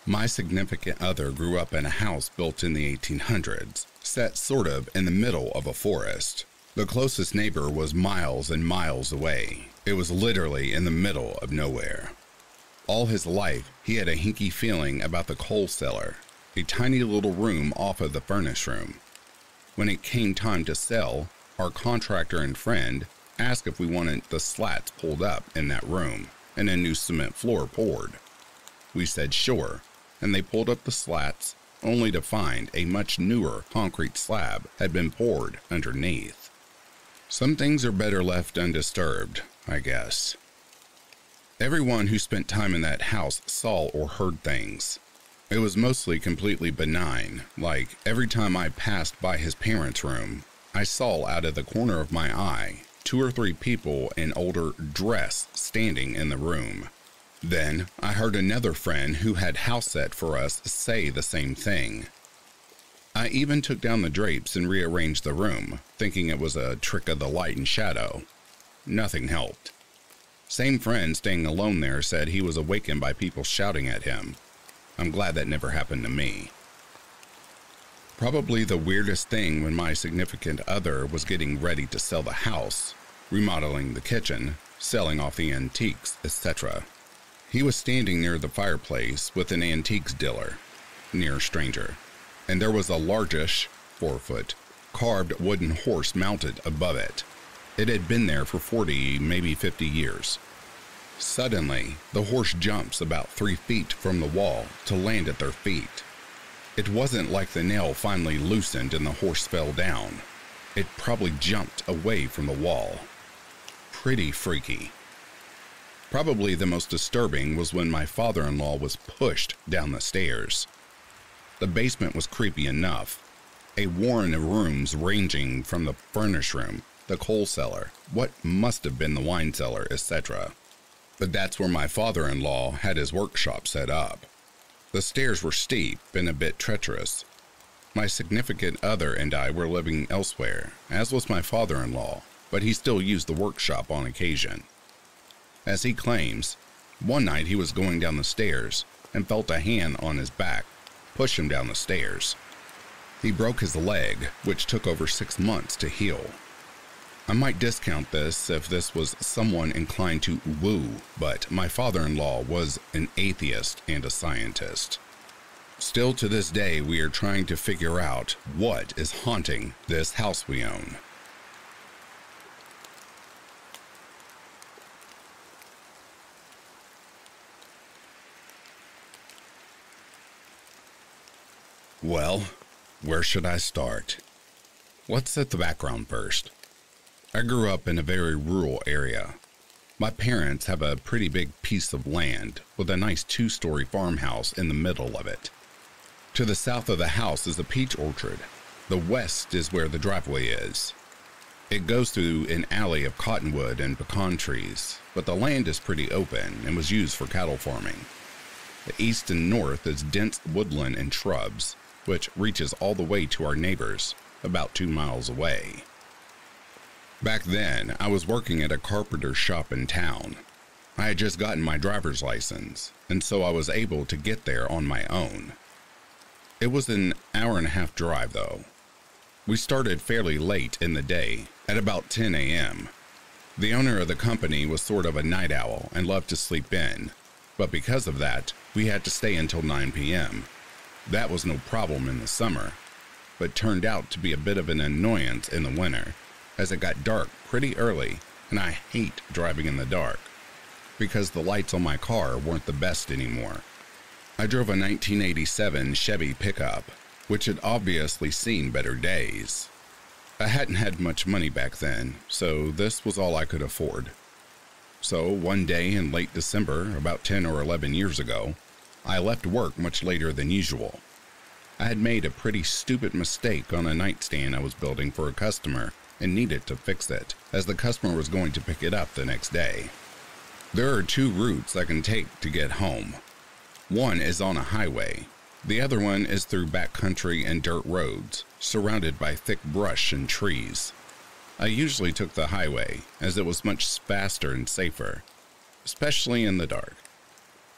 My significant other grew up in a house built in the 1800s, set sort of in the middle of a forest. The closest neighbor was miles and miles away. It was literally in the middle of nowhere. All his life, he had a hinky feeling about the coal cellar, a tiny little room off of the furnace room. When it came time to sell, our contractor and friend asked if we wanted the slats pulled up in that room and a new cement floor poured. We said sure, and they pulled up the slats, only to find a much newer concrete slab had been poured underneath. Some things are better left undisturbed, I guess. Everyone who spent time in that house saw or heard things. It was mostly completely benign, like every time I passed by his parents' room, I saw out of the corner of my eye 2 or 3 people in older dress standing in the room. Then I heard another friend who had house set for us say the same thing. I even took down the drapes and rearranged the room, thinking it was a trick of the light and shadow. Nothing helped. Same friend staying alone there said he was awakened by people shouting at him. I'm glad that never happened to me. Probably the weirdest thing when my significant other was getting ready to sell the house, remodeling the kitchen, selling off the antiques, etc. He was standing near the fireplace with an antiques dealer, near a stranger, and there was a largish, 4-foot, carved wooden horse mounted above it. It had been there for 40, maybe 50 years. Suddenly, the horse jumps about 3 feet from the wall to land at their feet. It wasn't like the nail finally loosened and the horse fell down. It probably jumped away from the wall. Pretty freaky. Probably the most disturbing was when my father-in-law was pushed down the stairs. The basement was creepy enough. A warren of rooms ranging from the furnace room, the coal cellar, what must have been the wine cellar, etc. But that's where my father-in-law had his workshop set up. The stairs were steep and a bit treacherous. My significant other and I were living elsewhere, as was my father-in-law, but he still used the workshop on occasion. As he claims, one night he was going down the stairs and felt a hand on his back push him down the stairs. He broke his leg, which took over 6 months to heal. I might discount this if this was someone inclined to woo, but my father-in-law was an atheist and a scientist. Still to this day, we are trying to figure out what is haunting this house we own. Well, where should I start? Let's set the background first. I grew up in a very rural area. My parents have a pretty big piece of land with a nice 2-story farmhouse in the middle of it. To the south of the house is a peach orchard. The west is where the driveway is. It goes through an alley of cottonwood and pecan trees, but the land is pretty open and was used for cattle farming. The east and north is dense woodland and shrubs, which reaches all the way to our neighbors, about 2 miles away. Back then, I was working at a carpenter shop in town. I had just gotten my driver's license, and so I was able to get there on my own. It was an hour-and-a-half drive, though. We started fairly late in the day, at about 10 a.m. The owner of the company was sort of a night owl and loved to sleep in, but because of that, we had to stay until 9 p.m. That was no problem in the summer, but turned out to be a bit of an annoyance in the winter, as it got dark pretty early, and I hate driving in the dark, because the lights on my car weren't the best anymore. I drove a 1987 Chevy pickup, which had obviously seen better days. I hadn't had much money back then, so this was all I could afford. So one day in late December, about 10 or 11 years ago, I left work much later than usual. I had made a pretty stupid mistake on a nightstand I was building for a customer and needed to fix it, as the customer was going to pick it up the next day. There are 2 routes I can take to get home. One is on a highway. The other one is through backcountry and dirt roads, surrounded by thick brush and trees. I usually took the highway, as it was much faster and safer, especially in the dark.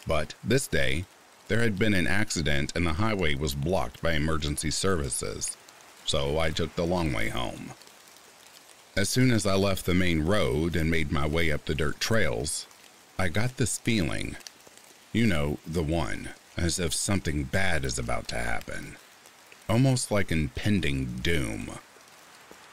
But this day, there had been an accident and the highway was blocked by emergency services, so I took the long way home. As soon as I left the main road and made my way up the dirt trails, I got this feeling, you know, the one, as if something bad is about to happen, almost like impending doom.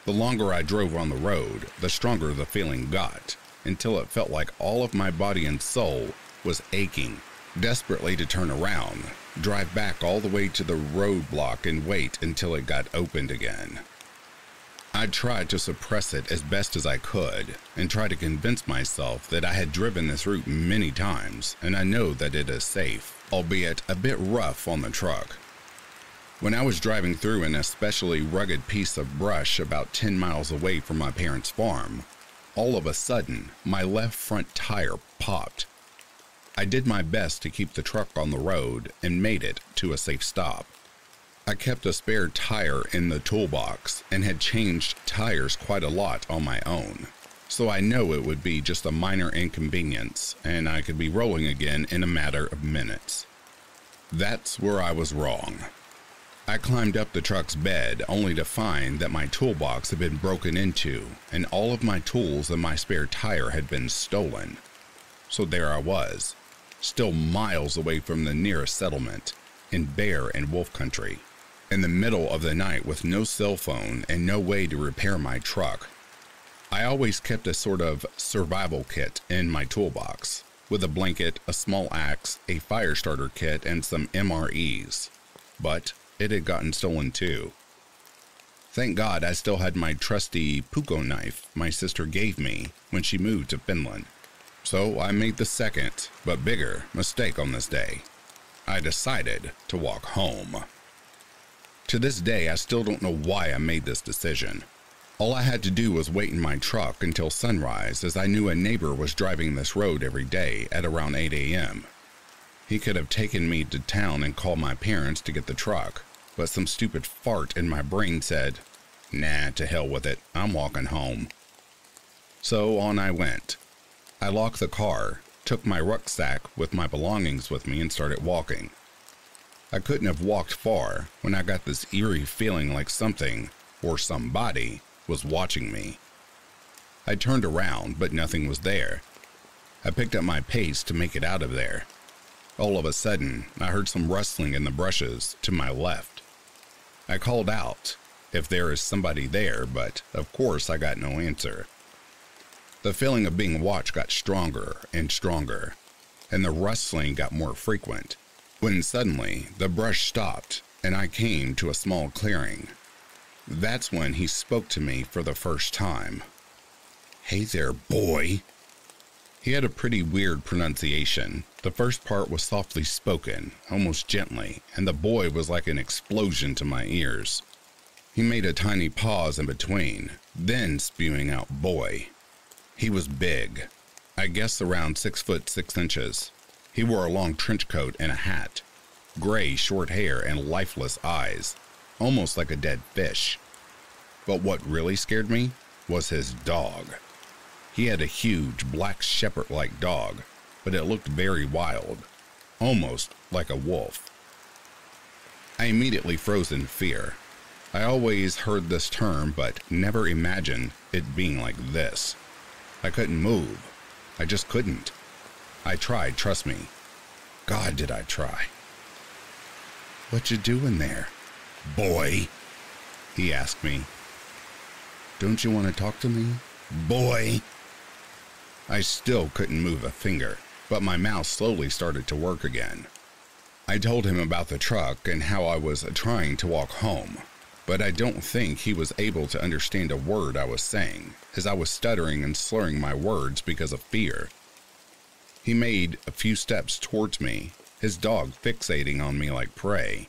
The longer I drove on the road, the stronger the feeling got, until it felt like all of my body and soul was aching, desperately to turn around, drive back all the way to the roadblock and wait until it got opened again. I tried to suppress it as best as I could and try to convince myself that I had driven this route many times and I know that it is safe, albeit a bit rough on the truck. When I was driving through an especially rugged piece of brush about 10 miles away from my parents' farm, all of a sudden my left front tire popped. I did my best to keep the truck on the road and made it to a safe stop. I kept a spare tire in the toolbox and had changed tires quite a lot on my own, so I know it would be just a minor inconvenience and I could be rolling again in a matter of minutes. That's where I was wrong. I climbed up the truck's bed only to find that my toolbox had been broken into and all of my tools and my spare tire had been stolen. So there I was, still miles away from the nearest settlement, in bear and wolf country, in the middle of the night with no cell phone and no way to repair my truck. I always kept a sort of survival kit in my toolbox, with a blanket, a small axe, a fire starter kit, and some MREs, but it had gotten stolen too. Thank God I still had my trusty puukko knife my sister gave me when she moved to Finland. So I made the second, but bigger, mistake on this day. I decided to walk home. To this day, I still don't know why I made this decision. All I had to do was wait in my truck until sunrise, as I knew a neighbor was driving this road every day at around 8 a.m. He could have taken me to town and called my parents to get the truck, but some stupid fart in my brain said, "Nah, to hell with it, I'm walking home." So on I went. I locked the car, took my rucksack with my belongings with me, and started walking. I couldn't have walked far when I got this eerie feeling like something, or somebody, was watching me. I turned around, but nothing was there. I picked up my pace to make it out of there. All of a sudden, I heard some rustling in the brushes to my left. I called out if there is somebody there, but of course I got no answer. The feeling of being watched got stronger and stronger, and the rustling got more frequent, when suddenly the brush stopped and I came to a small clearing. That's when he spoke to me for the first time. "Hey there, boy." He had a pretty weird pronunciation. The first part was softly spoken, almost gently, and the boy was like an explosion to my ears. He made a tiny pause in between, then spewing out "boy." He was big, I guess around 6 foot 6 inches. He wore a long trench coat and a hat, gray short hair and lifeless eyes, almost like a dead fish. But what really scared me was his dog. He had a huge black shepherd-like dog, but it looked very wild, almost like a wolf. I immediately froze in fear. I always heard this term, but never imagined it being like this. I couldn't move. I just couldn't. I tried, trust me. God, did I try. "What you doing there, boy?" he asked me. "Don't you want to talk to me, boy?" I still couldn't move a finger, but my mouth slowly started to work again. I told him about the truck and how I was trying to walk home, but I don't think he was able to understand a word I was saying, as I was stuttering and slurring my words because of fear. He made a few steps towards me, his dog fixating on me like prey.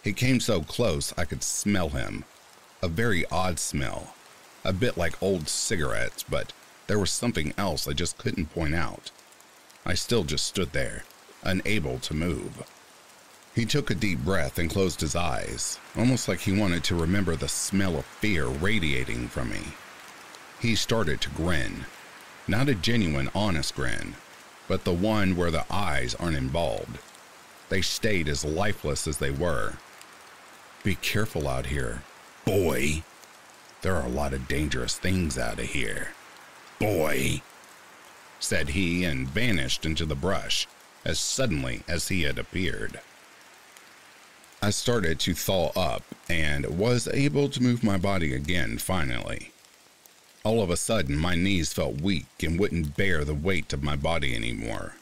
He came so close I could smell him, a very odd smell, a bit like old cigarettes, but there was something else I just couldn't point out. I still just stood there, unable to move. He took a deep breath and closed his eyes, almost like he wanted to remember the smell of fear radiating from me. He started to grin, not a genuine, honest grin, but the one where the eyes aren't involved. They stayed as lifeless as they were. "Be careful out here, boy. There are a lot of dangerous things out of here, boy," said he, and vanished into the brush as suddenly as he had appeared. I started to thaw up and was able to move my body again finally. All of a sudden, my knees felt weak and wouldn't bear the weight of my body anymore.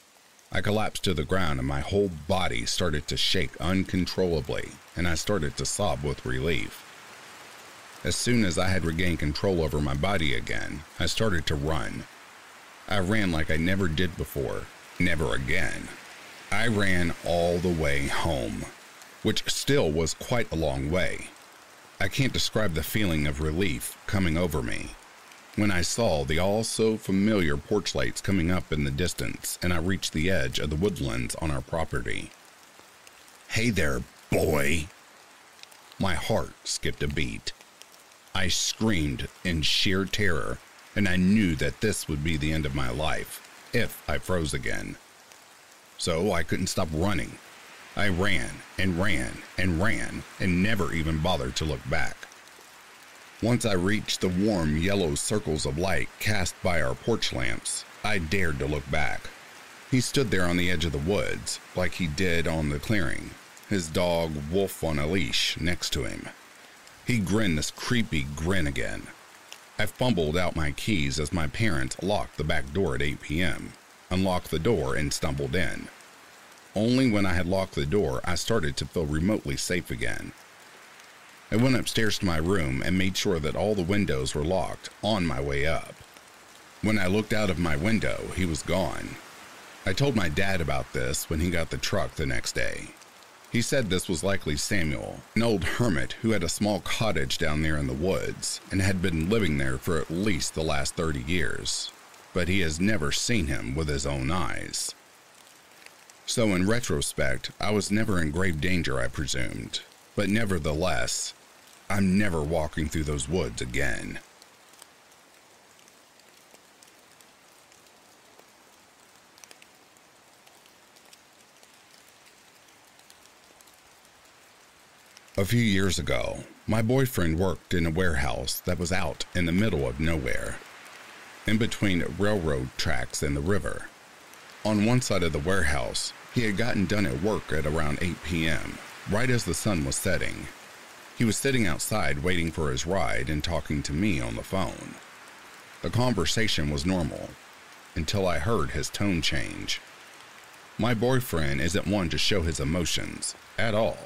I collapsed to the ground and my whole body started to shake uncontrollably, and I started to sob with relief. As soon as I had regained control over my body again, I started to run. I ran like I never did before, never again. I ran all the way home, which still was quite a long way. I can't describe the feeling of relief coming over me when I saw the all-so-familiar porch lights coming up in the distance and I reached the edge of the woodlands on our property. "Hey there, boy." My heart skipped a beat. I screamed in sheer terror, and I knew that this would be the end of my life if I froze again. So I couldn't stop running. I ran and ran and ran and never even bothered to look back. Once I reached the warm yellow circles of light cast by our porch lamps, I dared to look back. He stood there on the edge of the woods, like he did on the clearing, his dog Wolf on a leash next to him. He grinned this creepy grin again. I fumbled out my keys as my parents locked the back door at 8 p.m., unlocked the door, and stumbled in. Only when I had locked the door, I started to feel remotely safe again. I went upstairs to my room and made sure that all the windows were locked on my way up. When I looked out of my window, he was gone. I told my dad about this when he got the truck the next day. He said this was likely Samuel, an old hermit who had a small cottage down there in the woods and had been living there for at least the last 30 years, but he has never seen him with his own eyes. So in retrospect, I was never in grave danger, I presumed, but nevertheless, I'm never walking through those woods again. A few years ago, my boyfriend worked in a warehouse that was out in the middle of nowhere, in between railroad tracks and the river. On one side of the warehouse, he had gotten done at work at around 8 p.m., right as the sun was setting. He was sitting outside waiting for his ride and talking to me on the phone. The conversation was normal, until I heard his tone change. My boyfriend isn't one to show his emotions at all,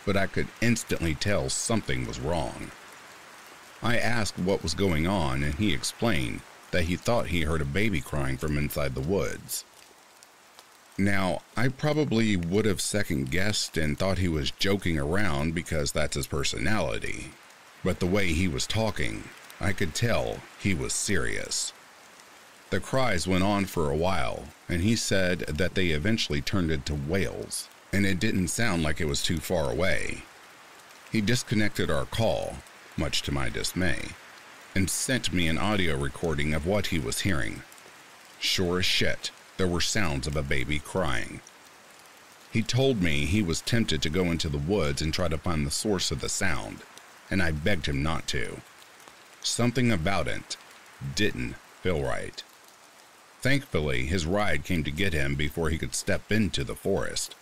but I could instantly tell something was wrong. I asked what was going on, and he explained that he thought he heard a baby crying from inside the woods. Now, I probably would have second-guessed and thought he was joking around because that's his personality, but the way he was talking, I could tell he was serious. The cries went on for a while, and he said that they eventually turned into wails, and it didn't sound like it was too far away. He disconnected our call, much to my dismay, and sent me an audio recording of what he was hearing. Sure as shit, there were sounds of a baby crying. He told me he was tempted to go into the woods and try to find the source of the sound, and I begged him not to. Something about it didn't feel right. Thankfully, his ride came to get him before he could step into the forest.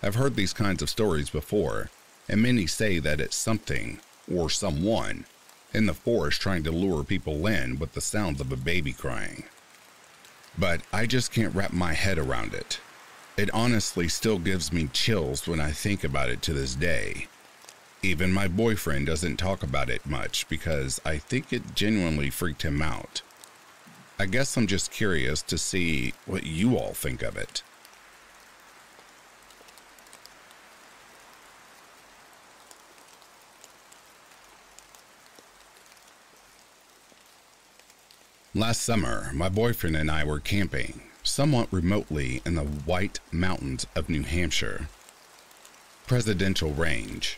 I've heard these kinds of stories before, and many say that it's something, or someone, in the forest trying to lure people in with the sounds of a baby crying. But I just can't wrap my head around it. It honestly still gives me chills when I think about it to this day. Even my boyfriend doesn't talk about it much because I think it genuinely freaked him out. I guess I'm just curious to see what you all think of it. Last summer, my boyfriend and I were camping, somewhat remotely in the White Mountains of New Hampshire. Presidential Range.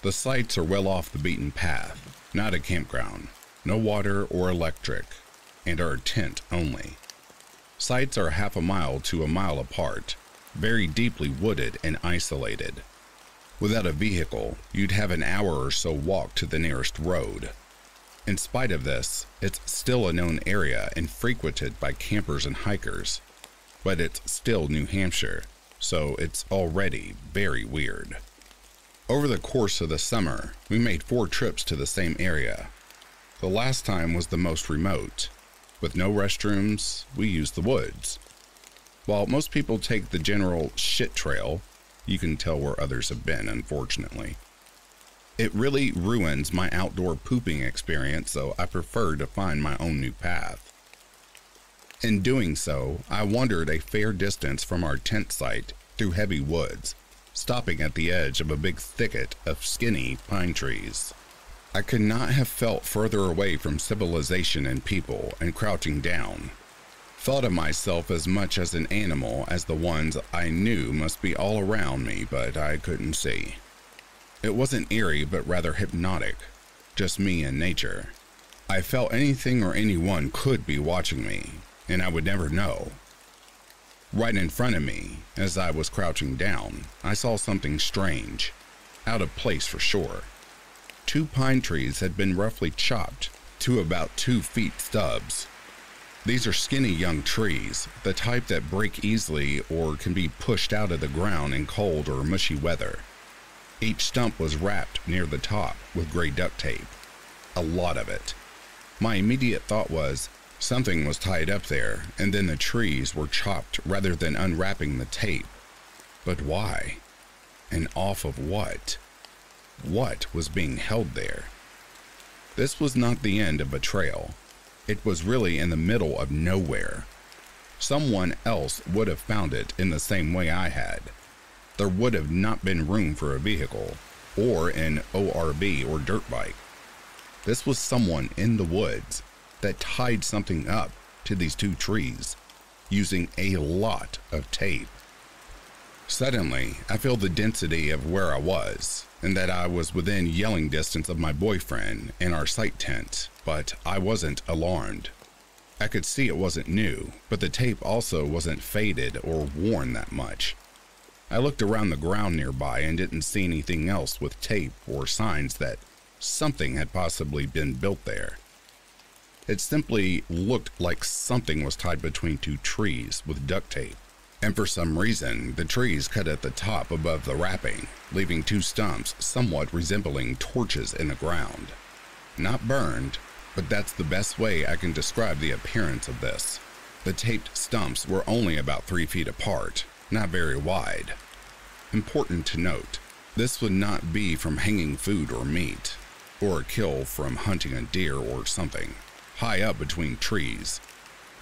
The sites are well off the beaten path, not a campground, no water or electric, and are tent only. Sites are half a mile to a mile apart, very deeply wooded and isolated. Without a vehicle, you'd have an hour or so walk to the nearest road. In spite of this, it's still a known area and frequented by campers and hikers, but it's still New Hampshire, so it's already very weird. Over the course of the summer, we made 4 trips to the same area. The last time was the most remote. With no restrooms, we used the woods. While most people take the general shit trail, you can tell where others have been, unfortunately. It really ruins my outdoor pooping experience, so I prefer to find my own new path. In doing so, I wandered a fair distance from our tent site through heavy woods, stopping at the edge of a big thicket of skinny pine trees. I could not have felt further away from civilization and people, and crouching down, thought of myself as much as an animal as the ones I knew must be all around me, but I couldn't see. It wasn't eerie, but rather hypnotic, just me and nature. I felt anything or anyone could be watching me, and I would never know. Right in front of me, as I was crouching down, I saw something strange, out of place for sure. 2 pine trees had been roughly chopped to about 2 feet stubs. These are skinny young trees, the type that break easily or can be pushed out of the ground in cold or mushy weather. Each stump was wrapped near the top with gray duct tape. A lot of it. My immediate thought was, something was tied up there, and then the trees were chopped rather than unwrapping the tape. But why? And off of what? what was being held there. This was not the end of a trail. It was really in the middle of nowhere. Someone else would have found it in the same way I had. There would have not been room for a vehicle, or an ORV or dirt bike. This was someone in the woods that tied something up to these two trees using a lot of tape. Suddenly, I feel the density of where I was, and that I was within yelling distance of my boyfriend and our site tent, but I wasn't alarmed. I could see it wasn't new, but the tape also wasn't faded or worn that much. I looked around the ground nearby and didn't see anything else with tape or signs that something had possibly been built there. It simply looked like something was tied between two trees with duct tape. And for some reason, the trees cut at the top above the wrapping, leaving two stumps somewhat resembling torches in the ground. Not burned, but that's the best way I can describe the appearance of this. The taped stumps were only about 3 feet apart, not very wide. Important to note, this would not be from hanging food or meat, or a kill from hunting a deer or something, high up between trees.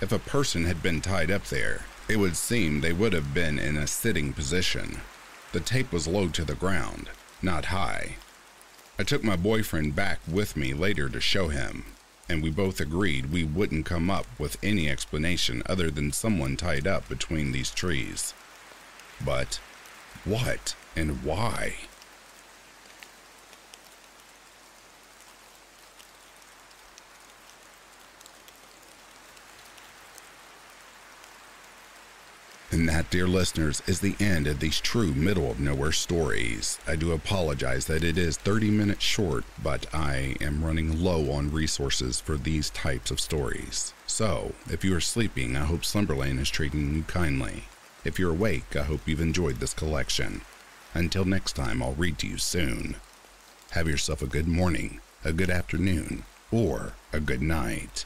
If a person had been tied up there, it would seem they would have been in a sitting position. The tape was low to the ground, not high. I took my boyfriend back with me later to show him, and we both agreed we wouldn't come up with any explanation other than someone tied up between these trees. But what and why? And that, dear listeners, is the end of these true middle-of-nowhere stories. I do apologize that it is 30 minutes short, but I am running low on resources for these types of stories. So, if you are sleeping, I hope Slumberland is treating you kindly. If you're awake, I hope you've enjoyed this collection. Until next time, I'll read to you soon. Have yourself a good morning, a good afternoon, or a good night.